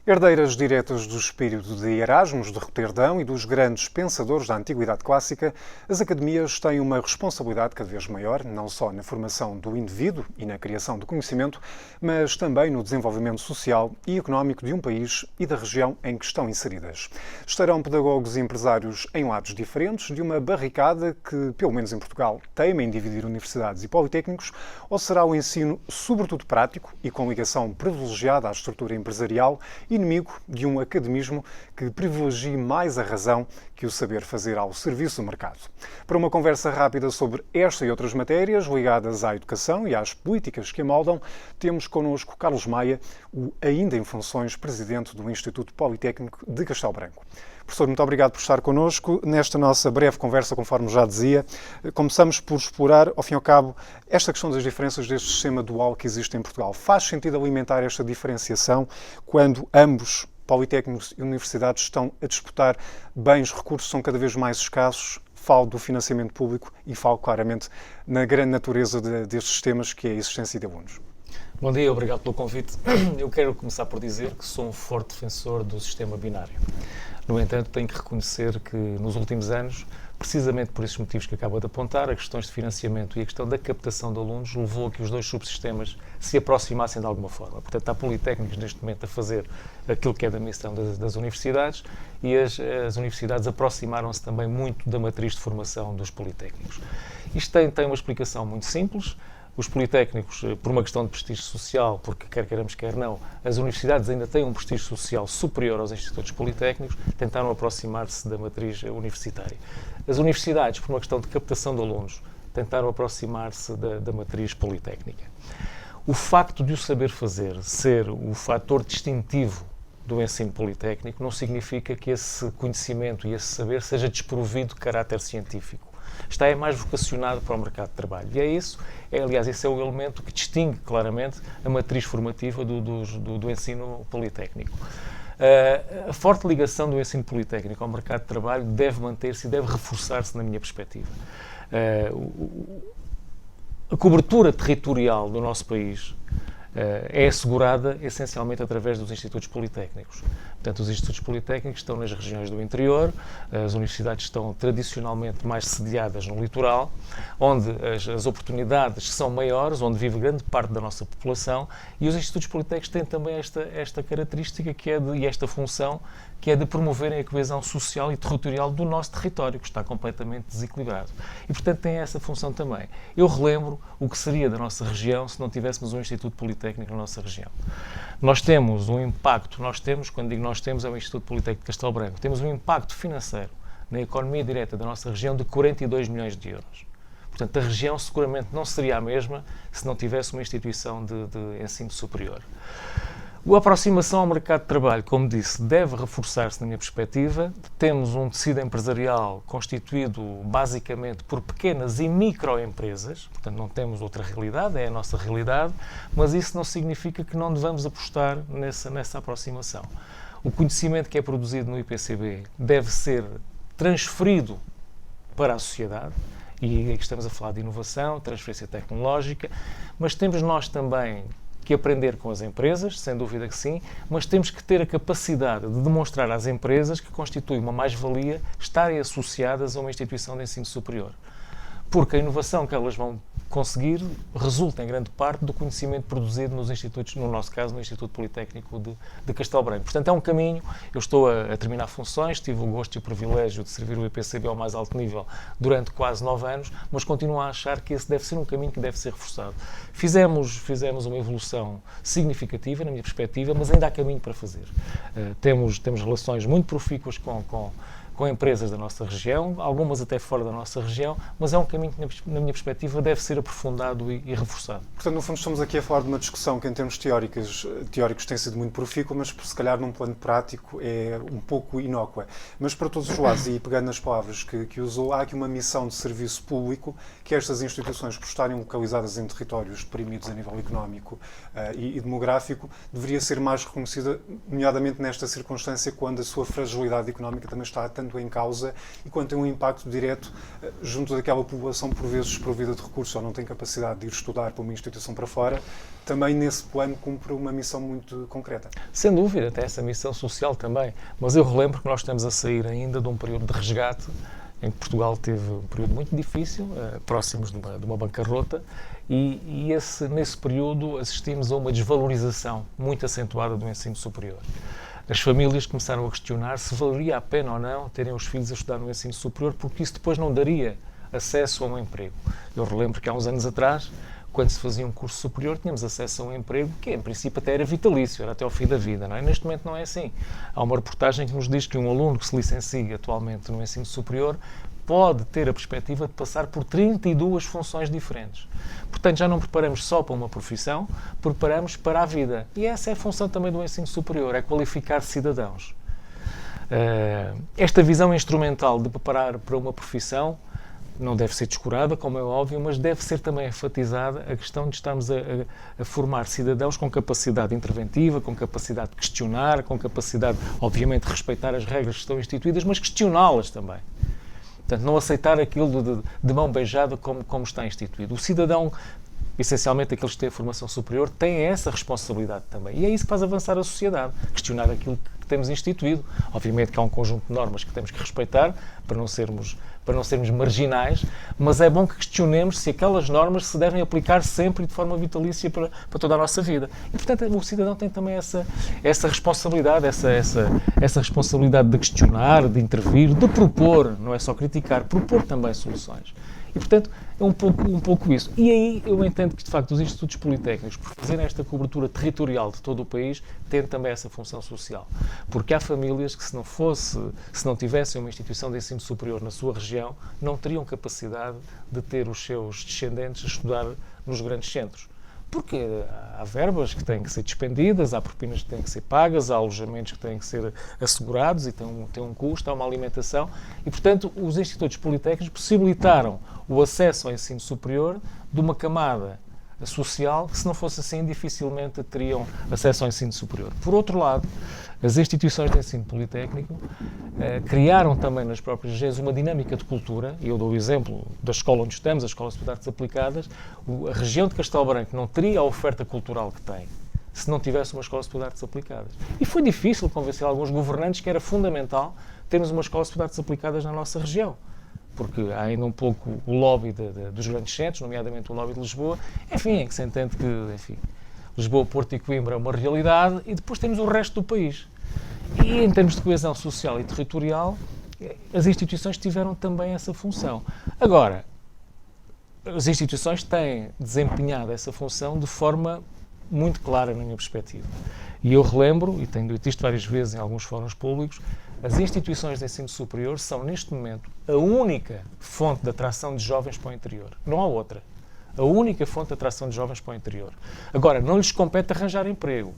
Herdeiras diretas do espírito de Erasmus de Roterdão e dos grandes pensadores da antiguidade clássica, as academias têm uma responsabilidade cada vez maior, não só na formação do indivíduo e na criação do conhecimento, mas também no desenvolvimento social e económico de um país e da região em que estão inseridas. Estarão pedagogos e empresários em lados diferentes de uma barricada que, pelo menos em Portugal, teima em dividir universidades e politécnicos, ou será o ensino sobretudo prático e com ligação privilegiada à estrutura empresarial, inimigo de um academismo que privilegie mais a razão que o saber fazer ao serviço do mercado. Para uma conversa rápida sobre esta e outras matérias ligadas à educação e às políticas que a moldam, temos connosco Carlos Maia, o ainda em funções presidente do Instituto Politécnico de Castelo Branco. Professor, muito obrigado por estar connosco nesta nossa breve conversa, conforme já dizia. Começamos por explorar, ao fim e ao cabo, esta questão das diferenças deste sistema dual que existe em Portugal. Faz sentido alimentar esta diferenciação quando ambos, politécnicos e universidades, estão a disputar bens, recursos são cada vez mais escassos? Falo do financiamento público e falo claramente na grande natureza destes sistemas, que é a existência de alunos. Bom dia, obrigado pelo convite. Eu quero começar por dizer que sou um forte defensor do sistema binário. No entanto, tenho que reconhecer que nos últimos anos, precisamente por esses motivos que acabo de apontar, as questões de financiamento e a questão da captação de alunos levou a que os dois subsistemas se aproximassem de alguma forma. Portanto, há politécnicos neste momento a fazer aquilo que é da missão das universidades e as universidades aproximaram-se também muito da matriz de formação dos politécnicos. Isto tem uma explicação muito simples. Os politécnicos, por uma questão de prestígio social, porque quer queiramos, quer não, as universidades ainda têm um prestígio social superior aos institutos politécnicos, tentaram aproximar-se da matriz universitária. As universidades, por uma questão de captação de alunos, tentaram aproximar-se da matriz politécnica. O facto de o saber fazer ser o fator distintivo do ensino politécnico não significa que esse conhecimento e esse saber seja desprovido de caráter científico. Está mais vocacionado para o mercado de trabalho. E é isso, aliás, esse é o elemento que distingue claramente a matriz formativa do ensino politécnico. A forte ligação do ensino politécnico ao mercado de trabalho deve manter-se e deve reforçar-se na minha perspectiva. A cobertura territorial do nosso país é assegurada essencialmente através dos institutos politécnicos. Portanto, os institutos politécnicos estão nas regiões do interior, as universidades estão tradicionalmente mais sediadas no litoral, onde as oportunidades são maiores, onde vive grande parte da nossa população, e os institutos politécnicos têm também esta característica e esta função, que é de promoverem a coesão social e territorial do nosso território, que está completamente desequilibrado. E, portanto, tem essa função também. Eu relembro o que seria da nossa região se não tivéssemos um Instituto Politécnico na nossa região. Nós temos um impacto, quando digo nós temos, é o Instituto Politécnico de Castelo Branco, temos um impacto financeiro na economia direta da nossa região de 42 milhões de euros. Portanto, a região seguramente não seria a mesma se não tivesse uma instituição de ensino superior. A aproximação ao mercado de trabalho, como disse, deve reforçar-se na minha perspectiva. Temos um tecido empresarial constituído basicamente por pequenas e microempresas, portanto não temos outra realidade, é a nossa realidade, mas isso não significa que não devamos apostar nessa aproximação. O conhecimento que é produzido no IPCB deve ser transferido para a sociedade, e aqui estamos a falar de inovação, transferência tecnológica, mas temos nós também que aprender com as empresas, sem dúvida que sim, mas temos que ter a capacidade de demonstrar às empresas que constitui uma mais-valia estarem associadas a uma instituição de ensino superior. Porque a inovação que elas vão conseguir resulta em grande parte do conhecimento produzido nos institutos, no nosso caso, no Instituto Politécnico de Castelo Branco. Portanto, é um caminho. Eu estou a terminar funções, tive o gosto e o privilégio de servir o IPCB ao mais alto nível durante quase 9 anos, mas continuo a achar que esse deve ser um caminho que deve ser reforçado. Fizemos uma evolução significativa, na minha perspectiva, mas ainda há caminho para fazer. Temos relações muito profícuas com empresas da nossa região, algumas até fora da nossa região, mas é um caminho que, na minha perspectiva, deve ser aprofundado e reforçado. Portanto, no fundo, estamos aqui a falar de uma discussão que, em termos teóricos tem sido muito profícua, mas, se calhar, num plano prático, é um pouco inócua. Mas, para todos os lados, e pegando nas palavras que usou, há aqui uma missão de serviço público que estas instituições, por estarem localizadas em territórios deprimidos a nível económico e demográfico, deveria ser mais reconhecida, nomeadamente nesta circunstância, quando a sua fragilidade económica também está tanto em causa e quanto tem um impacto direto junto daquela população, por vezes desprovida de recursos ou não tem capacidade de ir estudar para uma instituição para fora, também nesse plano cumpre uma missão muito concreta. Sem dúvida, até essa missão social também. Mas eu relembro que nós estamos a sair ainda de um período de resgate em que Portugal teve um período muito difícil, próximos de uma bancarrota, e nesse período assistimos a uma desvalorização muito acentuada do ensino superior. As famílias começaram a questionar se valeria a pena ou não terem os filhos a estudar no ensino superior, porque isso depois não daria acesso a um emprego. Eu relembro que há uns anos atrás, quando se fazia um curso superior, tínhamos acesso a um emprego que, em princípio, até era vitalício, era até ao fim da vida, não é? Neste momento não é assim. Há uma reportagem que nos diz que um aluno que se licencia atualmente no ensino superior pode ter a perspectiva de passar por 32 funções diferentes. Portanto, já não preparamos só para uma profissão, preparamos para a vida. E essa é a função também do ensino superior, é qualificar cidadãos. Esta visão instrumental de preparar para uma profissão não deve ser descurada, como é óbvio, mas deve ser também enfatizada a questão de estarmos a formar cidadãos com capacidade interventiva, com capacidade de questionar, com capacidade, obviamente, de respeitar as regras que estão instituídas, mas questioná-las também. Portanto, não aceitar aquilo de mão beijada como está instituído. O cidadão, essencialmente aqueles que têm a formação superior, têm essa responsabilidade também. E é isso que faz avançar a sociedade, questionar aquilo que temos instituído. Obviamente que há um conjunto de normas que temos que respeitar para não sermos marginais, mas é bom que questionemos se aquelas normas se devem aplicar sempre e de forma vitalícia para toda a nossa vida. E, portanto, o cidadão tem também essa responsabilidade, essa responsabilidade de questionar, de intervir, de propor, não é só criticar, propor também soluções. E, portanto, é um pouco isso. E aí eu entendo que, de facto, os institutos politécnicos, por fazerem esta cobertura territorial de todo o país, têm também essa função social. Porque há famílias que, se não tivessem uma instituição de ensino superior na sua região, não teriam capacidade de ter os seus descendentes a estudar nos grandes centros. Porque há verbas que têm que ser despendidas, há propinas que têm que ser pagas, há alojamentos que têm que ser assegurados e tem um custo, há uma alimentação. E, portanto, os institutos politécnicos possibilitaram o acesso ao ensino superior de uma camada social que, se não fosse assim, dificilmente teriam acesso ao ensino superior. Por outro lado, as instituições de ensino politécnico criaram também nas próprias regiões uma dinâmica de cultura, e eu dou o exemplo da escola onde estamos, a Escola Superior de Artes Aplicadas. A região de Castelo Branco não teria a oferta cultural que tem se não tivesse uma Escola Superior de Artes Aplicadas. E foi difícil convencer alguns governantes que era fundamental termos uma Escola Superior de Artes Aplicadas na nossa região, porque há ainda um pouco o lobby dos grandes centros, nomeadamente o lobby de Lisboa, em que se entende que, Lisboa, Porto e Coimbra é uma realidade, e depois temos o resto do país. E em termos de coesão social e territorial, as instituições tiveram também essa função. Agora, as instituições têm desempenhado essa função de forma muito clara, na minha perspectiva. E eu relembro, e tenho dito isto várias vezes em alguns fóruns públicos, as instituições de ensino superior são, neste momento, a única fonte de atração de jovens para o interior. Não há outra. A única fonte de atração de jovens para o interior. Agora, não lhes compete arranjar emprego.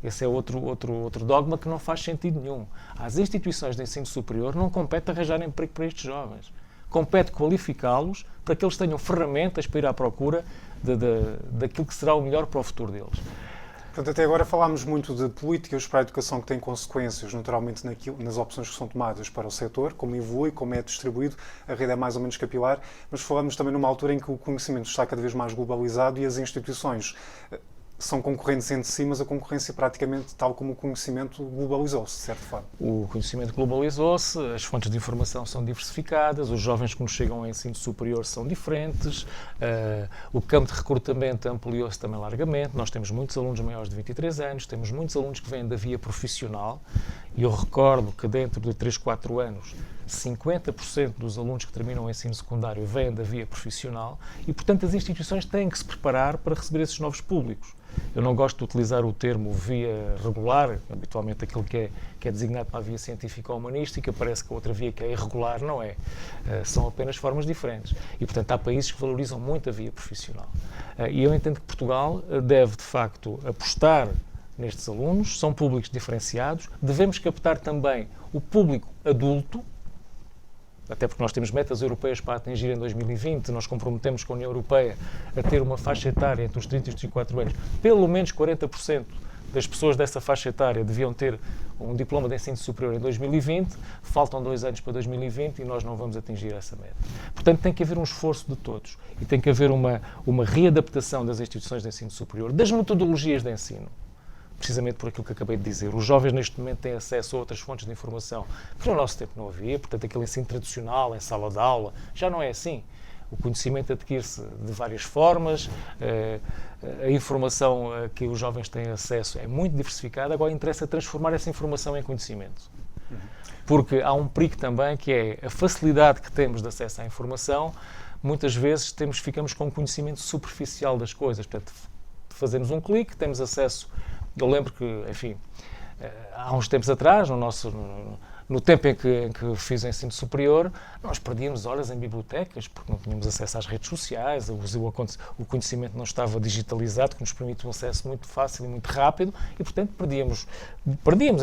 Esse é outro dogma que não faz sentido nenhum. Às instituições de ensino superior não compete arranjar emprego para estes jovens. Compete qualificá-los para que eles tenham ferramentas para ir à procura daquilo que será o melhor para o futuro deles. Portanto, até agora falámos muito de políticas para a educação que têm consequências, naturalmente, nas opções que são tomadas para o setor, como evolui, como é distribuído, a rede é mais ou menos capilar, mas falamos também numa altura em que o conhecimento está cada vez mais globalizado e as instituições são concorrentes entre si, mas a concorrência praticamente, tal como o conhecimento, globalizou-se, de certa forma. O conhecimento globalizou-se, as fontes de informação são diversificadas, os jovens que nos chegam ao ensino superior são diferentes, o campo de recrutamento ampliou-se também largamente, nós temos muitos alunos maiores de 23 anos, temos muitos alunos que vêm da via profissional, e eu recordo que dentro de 3, 4 anos, 50% dos alunos que terminam o ensino secundário vêm da via profissional e, portanto, as instituições têm que se preparar para receber esses novos públicos. Eu não gosto de utilizar o termo via regular, habitualmente aquilo que é designado para a via científica ou humanística, parece que a outra via que é irregular, não é. São apenas formas diferentes. E, portanto, há países que valorizam muito a via profissional. E eu entendo que Portugal deve, de facto, apostar nestes alunos, são públicos diferenciados, devemos captar também o público adulto, até porque nós temos metas europeias para atingir em 2020, nós comprometemos com a União Europeia a ter uma faixa etária entre os 30 e os 34 anos, pelo menos 40% das pessoas dessa faixa etária deviam ter um diploma de ensino superior em 2020, faltam 2 anos para 2020 e nós não vamos atingir essa meta. Portanto, tem que haver um esforço de todos e tem que haver uma readaptação das instituições de ensino superior, das metodologias de ensino, precisamente por aquilo que acabei de dizer. Os jovens neste momento têm acesso a outras fontes de informação que no nosso tempo não havia, portanto aquele ensino tradicional em sala de aula já não é assim. O conhecimento adquire-se de várias formas, a informação a que os jovens têm acesso é muito diversificada, agora interessa transformar essa informação em conhecimento. Porque há um perigo também que é a facilidade que temos de acesso à informação, muitas vezes ficamos com um conhecimento superficial das coisas, portanto fazemos um clique, temos acesso. Eu lembro que, enfim, há uns tempos atrás, no tempo em que fiz o ensino superior, nós perdíamos horas em bibliotecas porque não tínhamos acesso às redes sociais, o conhecimento não estava digitalizado, que nos permite um acesso muito fácil e muito rápido e, portanto, perdíamos,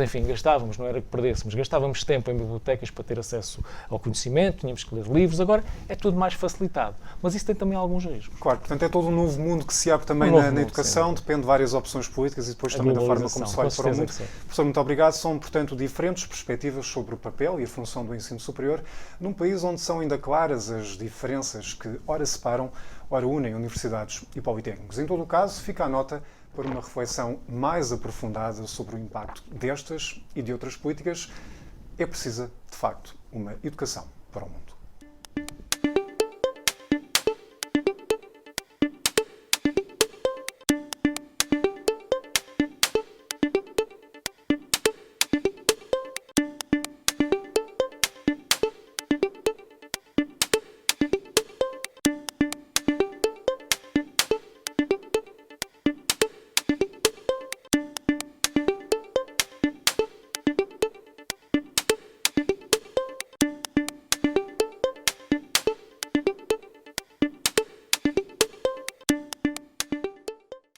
enfim, gastávamos, não era que perdêssemos, gastávamos tempo em bibliotecas para ter acesso ao conhecimento, tínhamos que ler livros, agora é tudo mais facilitado, mas isso tem também alguns riscos. Claro, portanto é todo um novo mundo que se abre também na educação, depende de várias opções políticas e depois também da forma como se olha para o mundo. Professor, muito obrigado. São, portanto, diferentes perspectivas sobre o papel e a função do ensino superior num país onde são ainda claras as diferenças que ora separam, ora unem universidades e politécnicos. Em todo o caso, fica a nota para uma reflexão mais aprofundada sobre o impacto destas e de outras políticas. É precisa, de facto, uma educação para o mundo.